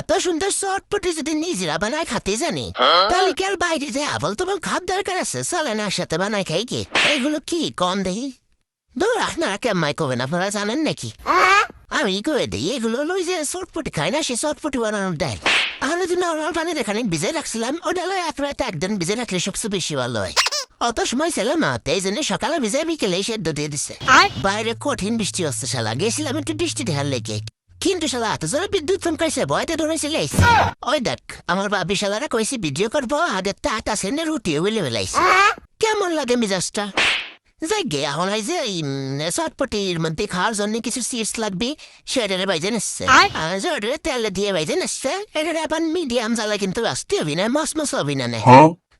এত সুন্দর চটপটি যদি নিজেরা বানায় খেতে জানি তাহলে কি আর বাইরে যে আবল তোমার খাপ দরকার আছে চলে না সাথে বানায় খাই কি এগুলো কি কম দেখি দূর আপনারা কেমন করবেন আপনারা জানেন নাকি আমি করে দিই এগুলো লই যে চটপটি খাই না সে চটপটি বানানোর দেয় তাহলে যদি নর্মাল পানির এখানে ভিজে রাখছিলাম ওটা লয় এক রাতে একদিন ভিজে রাখলে সবচেয়ে বেশি ভালো হয় অত সময় ছিল না এই জন্য সকালে ভিজে বিকেলে সেদ্ধ দিয়ে দিচ্ছে বাইরে কঠিন বৃষ্টি হচ্ছে শালা গেছিলাম একটু বৃষ্টি ঢাল লেগে কিন্তু শালা এত জোরে বিদ্যুৎ চমকাইছে ভয়তে ধরেছিল ওই দেখ আমার বাবি শালারা কইছি ভিডিও করবো হাতের তাঁত আছে না রুটিও বেলে বেলাইছে কেমন লাগে মিজাজটা যাই গে এখন এই যে চটপটির মধ্যে খাওয়ার জন্য কিছু চিপস লাগবে সেটারে বাইজে নিচ্ছে জোরে তেল দিয়ে বাইজে নিচ্ছে এটা আবার মিডিয়াম জ্বালা কিন্তু আসতে হবি না মস মস হবি না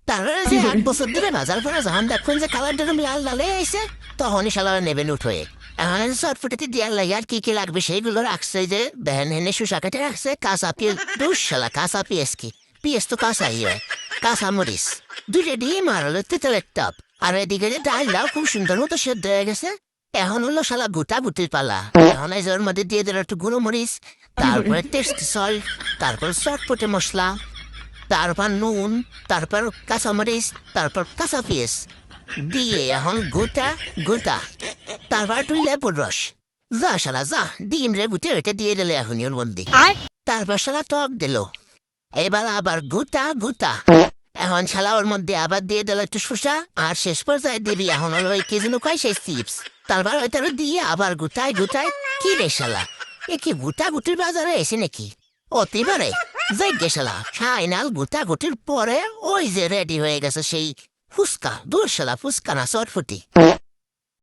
তারপরে যে 8 বছর ধরে বাজার পরে যখন দেখুন যে কালারটা লাল লালে আইছে তখনই শালারা নেবেন উঠে এখন চটপটিতে দেওয়ার লাগে আর কি কি লাগবে সেইগুলো রাখছে যে বেহেন হেনে শুষা কেটে রাখছে কাঁচা পিঁয়াজ দুশ শালা কাঁচা পিঁয়াজ কি পিঁয়াজ তো কাঁচাই হয় কাঁচা মরিচ দুটো দিয়ে মারলো তেতেলের টপ আর এদিকে যে ডালটাও খুব সুন্দর মতো সেদ্ধ হয়ে গেছে এখন হলো শালা গোটা গুটির পালা এখন এই ওর মধ্যে দিয়ে দিল একটু গুঁড়ো মরিচ তারপরে টেস্ট সল্ট তারপর চটপটে মশলা তারপর নুন তারপর কাঁচামরিচ তারপর কাঁচা পিস দিয়ে এখন গোটা গোটা তারপর তুই লেবুর রস যা শালা যা ডিম রে গুটে ওইটা দিয়ে দিলে এখনই ওর মধ্যে তারপর শালা টক দিল এবার আবার গোটা গোটা এখন শালা ওর মধ্যে আবার দিয়ে দিল একটু শসা আর শেষ পর্যায়ে দিবি এখন হলো ওই কি যেন কয় সেই চিপস তারপর ওইটা দিয়ে আবার গোটায় গোটায় কি রে শালা এ কি গোটা গুটির বাজারে এসে নাকি অতিবারে যাই গেছালা ফাইনাল গোটা গুটির পরে ওই যে রেডি হয়ে গেছে সেই ফুচকা দূর শালা ফুচকা না চটফুটি